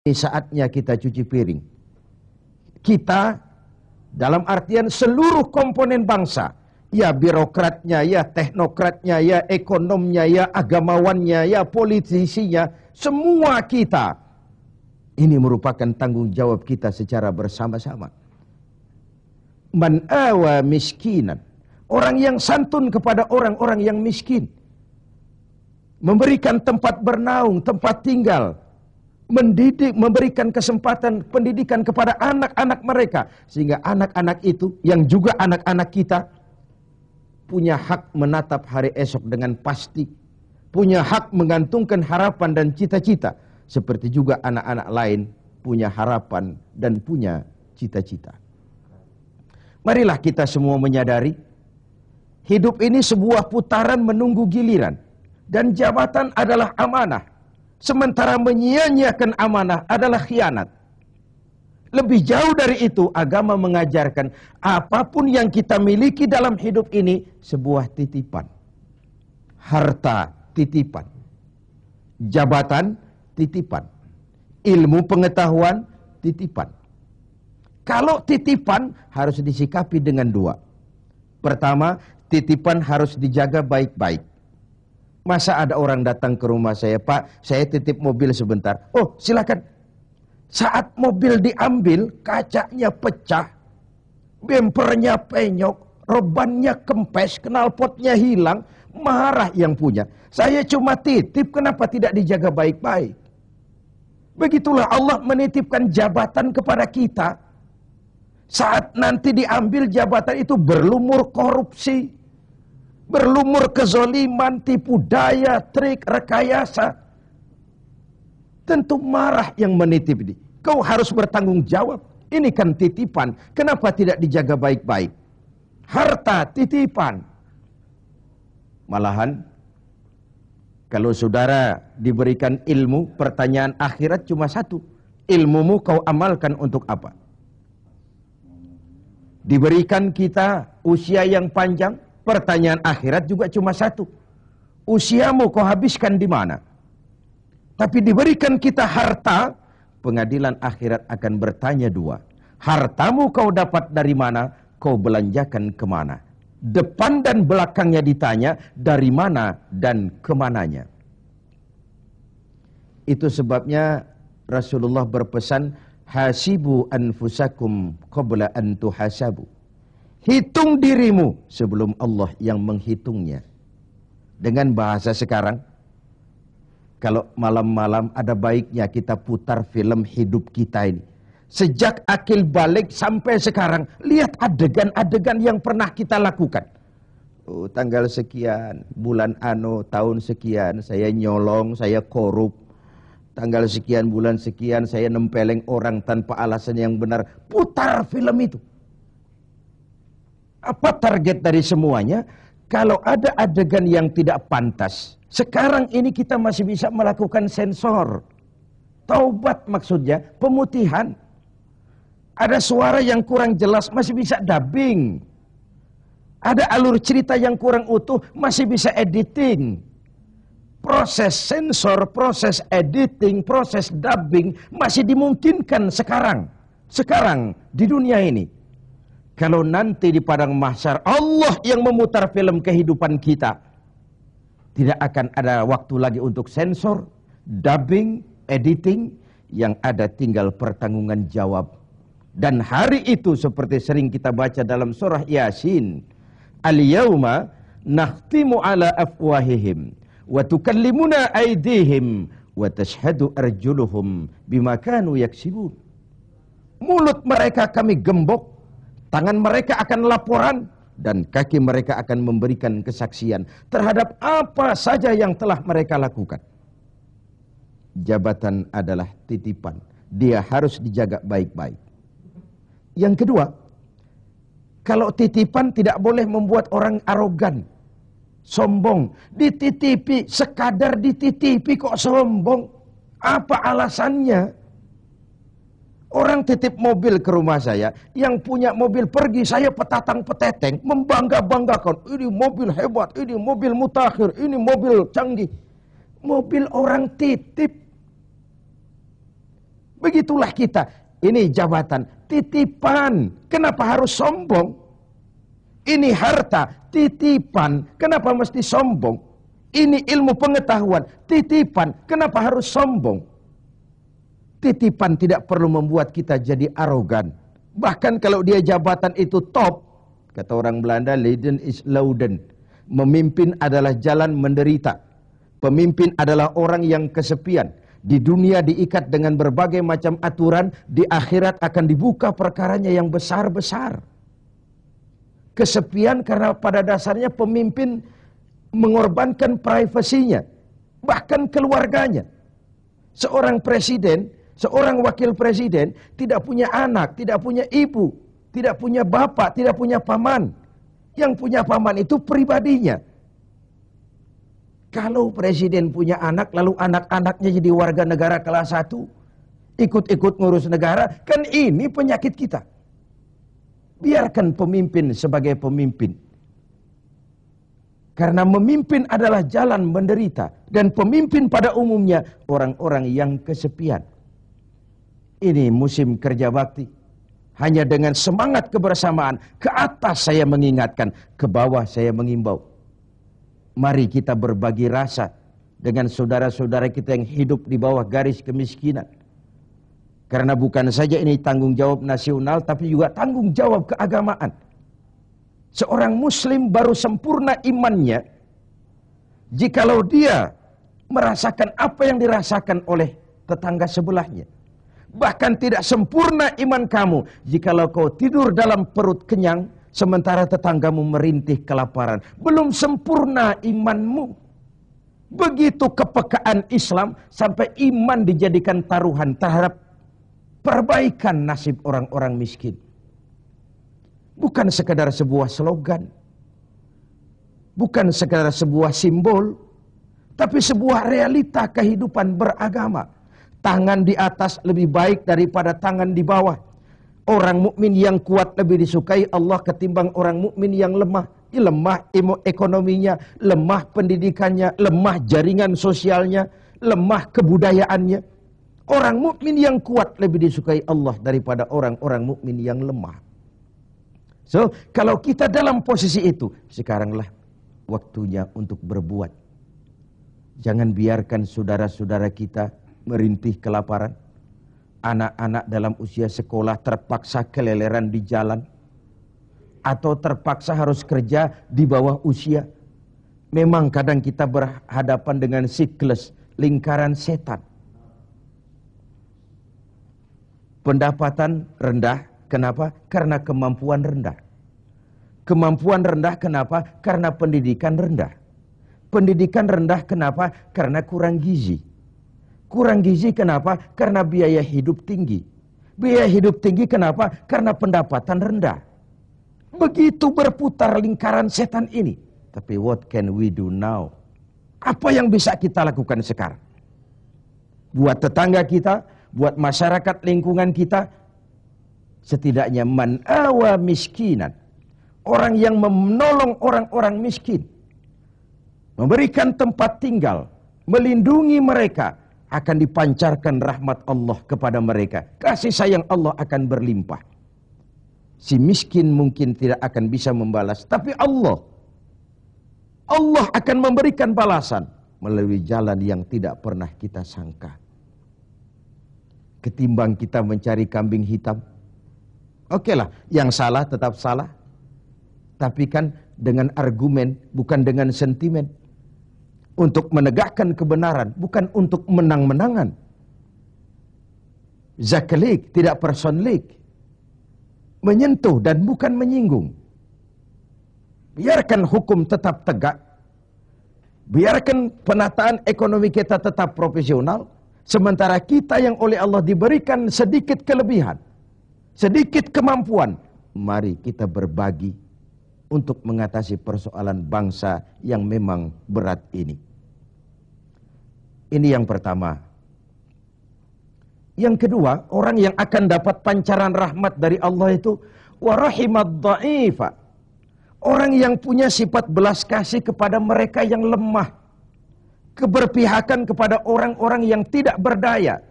Saatnya kita cuci piring. Kita, dalam artian seluruh komponen bangsa, ya birokratnya, ya teknokratnya, ya ekonomnya, ya agamawannya, ya politisinya, semua kita. Ini merupakan tanggung jawab kita secara bersama-sama. Man awa miskinan, orang yang santun kepada orang-orang yang miskin, memberikan tempat bernaung, tempat tinggal, mendidik, memberikan kesempatan pendidikan kepada anak-anak mereka, sehingga anak-anak itu yang juga anak-anak kita punya hak menatap hari esok dengan pasti, punya hak menggantungkan harapan dan cita-cita, seperti juga anak-anak lain punya harapan dan punya cita-cita. Marilah kita semua menyadari hidup ini sebuah putaran menunggu giliran, dan jabatan adalah amanah. Sementara menyia-nyiakan amanah adalah khianat. Lebih jauh dari itu, agama mengajarkan apapun yang kita miliki dalam hidup ini sebuah titipan. Harta titipan, jabatan titipan, ilmu pengetahuan titipan. Kalau titipan harus disikapi dengan dua. Pertama, titipan harus dijaga baik-baik. Masa ada orang datang ke rumah saya, Pak, saya titip mobil sebentar. Oh, silakan. Saat mobil diambil, kacanya pecah, bempernya penyok, rebannya kempes, knalpotnya hilang, marah yang punya. Saya cuma titip, kenapa tidak dijaga baik-baik? Begitulah Allah menitipkan jabatan kepada kita. Saat nanti diambil jabatan itu berlumur korupsi, berlumur kezoliman, tipu daya, trik, rekayasa. Tentu marah yang menitip ini. Kau harus bertanggung jawab. Ini kan titipan. Kenapa tidak dijaga baik-baik? Harta titipan. Malahan, kalau saudara diberikan ilmu, pertanyaan akhirat cuma satu. Ilmumu kau amalkan untuk apa? Diberikan kita usia yang panjang, pertanyaan akhirat juga cuma satu. Usiamu kau habiskan di mana? Tapi diberikan kita harta, pengadilan akhirat akan bertanya dua. Hartamu kau dapat dari mana? Kau belanjakan kemana? Depan dan belakangnya ditanya, dari mana dan kemananya. Itu sebabnya Rasulullah berpesan, hasibu anfusakum qabla an tuhasabu. Hitung dirimu sebelum Allah yang menghitungnya. Dengan bahasa sekarang, kalau malam-malam ada baiknya kita putar film hidup kita ini. Sejak akil balik sampai sekarang, lihat adegan-adegan yang pernah kita lakukan. Oh, tanggal sekian, bulan ano, tahun sekian, saya nyolong, saya korup. Tanggal sekian, bulan sekian, saya nempeleng orang tanpa alasan yang benar. Putar film itu. Apa target dari semuanya? Kalau ada adegan yang tidak pantas, sekarang ini kita masih bisa melakukan sensor. Taubat maksudnya, pemutihan. Ada suara yang kurang jelas, masih bisa dubbing. Ada alur cerita yang kurang utuh, masih bisa editing. Proses sensor, proses editing, proses dubbing masih dimungkinkan sekarang. Sekarang, di dunia ini. Kalau nanti di padang mahsyar Allah yang memutar film kehidupan kita, tidak akan ada waktu lagi untuk sensor, dubbing, editing, yang ada tinggal pertanggungan jawab. Dan hari itu seperti sering kita baca dalam surah Yasin, al-yawma nakhtimu ala afwahihim wa tukallimuna aydihim wa tashhadu arjuluhum bima kanu yaksibun. Mulut mereka kami gembok, tangan mereka akan laporan, dan kaki mereka akan memberikan kesaksian terhadap apa saja yang telah mereka lakukan. Jabatan adalah titipan. Dia harus dijaga baik-baik. Yang kedua, kalau titipan tidak boleh membuat orang arogan, sombong. Dititipi, sekadar dititipi kok sombong. Apa alasannya? Orang titip mobil ke rumah saya, yang punya mobil pergi, saya petatang-peteteng, membangga-banggakan. Ini mobil hebat, ini mobil mutakhir, ini mobil canggih. Mobil orang titip. Begitulah kita. Ini jabatan, titipan. Kenapa harus sombong? Ini harta, titipan. Kenapa mesti sombong? Ini ilmu pengetahuan, titipan. Kenapa harus sombong? Titipan tidak perlu membuat kita jadi arogan. Bahkan kalau dia jabatan itu top, kata orang Belanda, leiden is louden. Memimpin adalah jalan menderita. Pemimpin adalah orang yang kesepian. Di dunia diikat dengan berbagai macam aturan, di akhirat akan dibuka perkaranya yang besar-besar. Kesepian karena pada dasarnya pemimpin mengorbankan privasinya, bahkan keluarganya. Seorang presiden, seorang wakil presiden tidak punya anak, tidak punya ibu, tidak punya bapak, tidak punya paman. Yang punya paman itu pribadinya. Kalau presiden punya anak, lalu anak-anaknya jadi warga negara kelas 1, ikut-ikut ngurus negara, kan ini penyakit kita. Biarkan pemimpin sebagai pemimpin. Karena memimpin adalah jalan menderita. Dan pemimpin pada umumnya orang-orang yang kesepian. Ini musim kerja bakti. Hanya dengan semangat kebersamaan, ke atas saya mengingatkan, ke bawah saya mengimbau. Mari kita berbagi rasa dengan saudara-saudara kita yang hidup di bawah garis kemiskinan. Karena bukan saja ini tanggung jawab nasional, tapi juga tanggung jawab keagamaan. Seorang muslim baru sempurna imannya jikalau dia merasakan apa yang dirasakan oleh tetangga sebelahnya. Bahkan tidak sempurna iman kamu jikalau kau tidur dalam perut kenyang, sementara tetanggamu merintih kelaparan. Belum sempurna imanmu. Begitu kepekaan Islam sampai iman dijadikan taruhan terhadap perbaikan nasib orang-orang miskin. Bukan sekadar sebuah slogan. Bukan sekadar sebuah simbol. Tapi sebuah realita kehidupan beragama. Tangan di atas lebih baik daripada tangan di bawah. Orang mukmin yang kuat lebih disukai Allah ketimbang orang mukmin yang lemah. Lemah ekonominya, lemah pendidikannya, lemah jaringan sosialnya, lemah kebudayaannya. Orang mukmin yang kuat lebih disukai Allah daripada orang-orang mukmin yang lemah. So, kalau kita dalam posisi itu, sekaranglah waktunya untuk berbuat. Jangan biarkan saudara-saudara kita merintih kelaparan. Anak-anak dalam usia sekolah terpaksa keleleran di jalan. Atau terpaksa harus kerja di bawah usia. Memang kadang kita berhadapan dengan siklus lingkaran setan. Pendapatan rendah, kenapa? Karena kemampuan rendah. Kemampuan rendah, kenapa? Karena pendidikan rendah. Pendidikan rendah, kenapa? Karena kurang gizi. Kurang gizi kenapa? Karena biaya hidup tinggi. Biaya hidup tinggi kenapa? Karena pendapatan rendah. Begitu berputar lingkaran setan ini. Tapi what can we do now? Apa yang bisa kita lakukan sekarang? Buat tetangga kita, buat masyarakat lingkungan kita, setidaknya man awa miskinan. Orang yang menolong orang-orang miskin. Memberikan tempat tinggal, melindungi mereka, akan dipancarkan rahmat Allah kepada mereka. Kasih sayang Allah akan berlimpah. Si miskin mungkin tidak akan bisa membalas, tapi Allah akan memberikan balasan melalui jalan yang tidak pernah kita sangka. Ketimbang kita mencari kambing hitam, oke lah, yang salah tetap salah, tapi kan dengan argumen, bukan dengan sentimen. Untuk menegakkan kebenaran, bukan untuk menang-menangan. Zaklik, tidak personlik. Menyentuh dan bukan menyinggung. Biarkan hukum tetap tegak. Biarkan penataan ekonomi kita tetap profesional. Sementara kita yang oleh Allah diberikan sedikit kelebihan, sedikit kemampuan, mari kita berbagi untuk mengatasi persoalan bangsa yang memang berat ini. Ini yang pertama. Yang kedua, orang yang akan dapat pancaran rahmat dari Allah itu warahimad dha'ifa. Orang yang punya sifat belas kasih kepada mereka yang lemah. Keberpihakan kepada orang-orang yang tidak berdaya.